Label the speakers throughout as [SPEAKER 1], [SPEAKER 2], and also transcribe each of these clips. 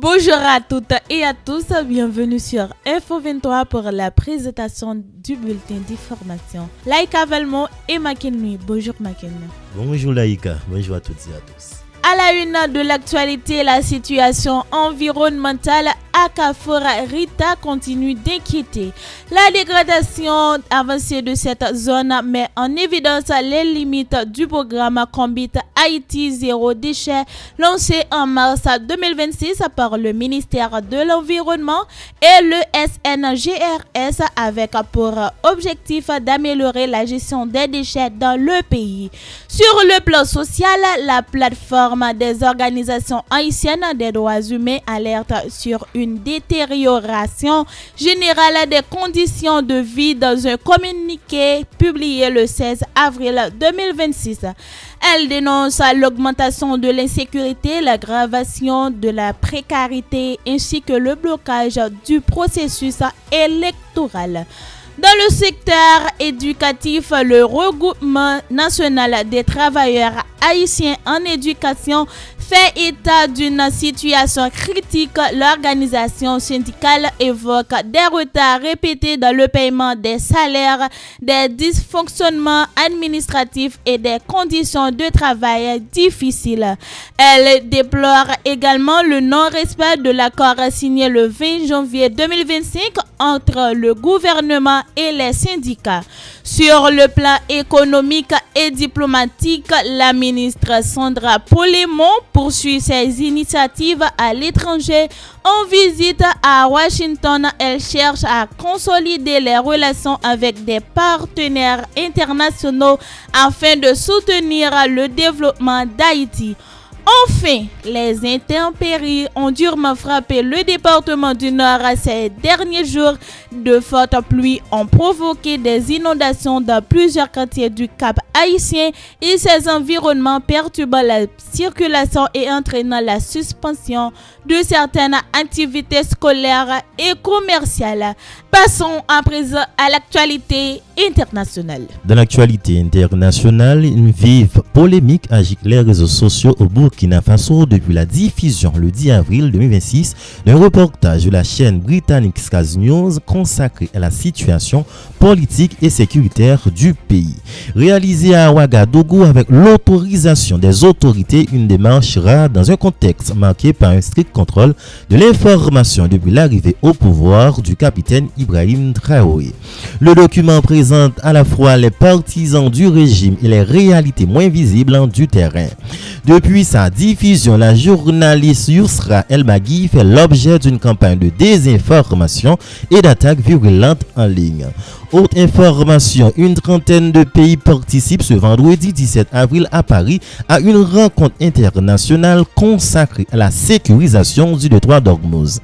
[SPEAKER 1] Bonjour à toutes et à tous, bienvenue sur Info 23 pour la présentation du bulletin d'information. Laïka Valmont et Makenui. Bonjour Makenui.
[SPEAKER 2] Bonjour Laïka, bonjour à toutes et à tous.
[SPEAKER 1] À la une de l'actualité, la situation environnementale à Carrefour Rita continue d'inquiéter. La dégradation avancée de cette zone met en évidence les limites du programme Combit Haïti Zéro Déchet lancé en mars 2026 par le ministère de l'Environnement et le SNGRS avec pour objectif d'améliorer la gestion des déchets dans le pays. Sur le plan social, la plateforme des organisations haïtiennes des droits humains alerte sur une détérioration générale des conditions de vie dans un communiqué publié le 16 avril 2026. Elle dénonce l'augmentation de l'insécurité, l'aggravation de la précarité ainsi que le blocage du processus électoral. Dans le secteur éducatif, le regroupement national des travailleurs haïtiens en éducation fait état d'une situation critique. L'organisation syndicale évoque des retards répétés dans le paiement des salaires, des dysfonctionnements administratifs et des conditions de travail difficiles. Elle déplore également le non-respect de l'accord signé le 20 janvier 2025 entre le gouvernement et les syndicats. Sur le plan économique et diplomatique, la ministre Sandra Polémon poursuit ses initiatives à l'étranger. En visite à Washington, elle cherche à consolider les relations avec des partenaires internationaux afin de soutenir le développement d'Haïti. Enfin, les intempéries ont durement frappé le département du Nord ces derniers jours. De fortes pluies ont provoqué des inondations dans plusieurs quartiers du Cap haïtien et ces environnements perturbant la circulation et entraînant la suspension de certaines activités scolaires et commerciales. Passons à présent à l'actualité internationale.
[SPEAKER 2] Dans l'actualité internationale, une vive polémique agite les réseaux sociaux au Burkina Faso depuis la diffusion le 10 avril 2026 d'un reportage de la chaîne britannique Sky News consacré à la situation politique et sécuritaire du pays. Réalisé à Ouagadougou avec l'autorisation des autorités, une démarche rare dans un contexte marqué par un strict contrôle de l'information depuis l'arrivée au pouvoir du capitaine Ibrahim Traoré. Le document présente à la fois les partisans du régime et les réalités moins visibles du terrain. Depuis sa diffusion, la journaliste Yousra El-Magui fait l'objet d'une campagne de désinformation et d'attaques virulentes en ligne. Autre information, une trentaine de pays participent ce vendredi 17 avril à Paris à une rencontre internationale consacrée à la sécurisation du détroit d'Ormuz.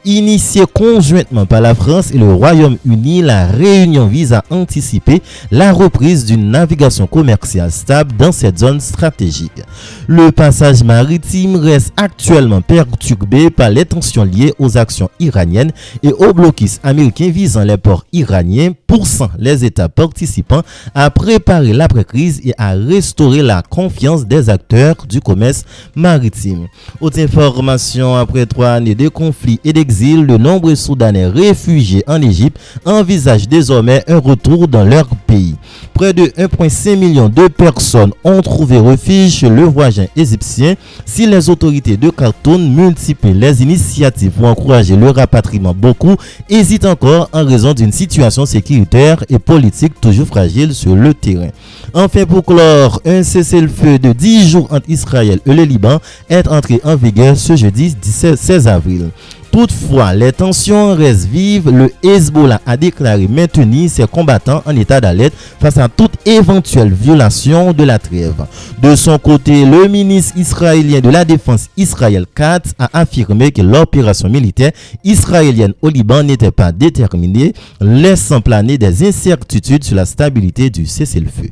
[SPEAKER 2] Initiée conjointement par la France et le Royaume-Uni, la réunion vise à anticiper la reprise d'une navigation commerciale stable dans cette zone stratégique. Le passage maritime reste actuellement perturbé par les tensions liées aux actions iraniennes et au blocus américain visant les ports iraniens, poussant les États participants à préparer l'après-crise et à restaurer la confiance des acteurs du commerce maritime. Autre information, après 3 années de conflits et d'exil, de nombreux Soudanais réfugiés en Égypte envisagent désormais un retour dans leur pays. Près de 1,5 million de personnes ont trouvé refuge chez le voisin égyptien. Si les autorités de Khartoum multiplient les initiatives pour encourager le rapatriement, beaucoup hésitent encore en raison d'une situation sécuritaire et politique toujours fragile sur le terrain. Enfin, pour clore, un cessez-le-feu de 10 jours entre Israël et le Liban est entré en vigueur ce jeudi 16 avril. Toutefois, les tensions restent vives. Le Hezbollah a déclaré maintenir ses combattants en état d'alerte face à toute éventuelle violation de la trêve. De son côté, le ministre israélien de la Défense Israël Katz a affirmé que l'opération militaire israélienne au Liban n'était pas déterminée, laissant planer des incertitudes sur la stabilité du cessez-le-feu.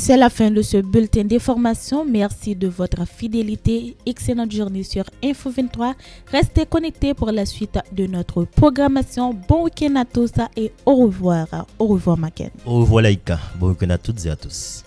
[SPEAKER 1] C'est la fin de ce bulletin d'information. Merci de votre fidélité. Excellente journée sur Info 23. Restez connectés pour la suite de notre programmation. Bon week-end à tous et au revoir. Au revoir, Maken.
[SPEAKER 2] Au revoir, Laïka. Bon week-end à toutes et à tous.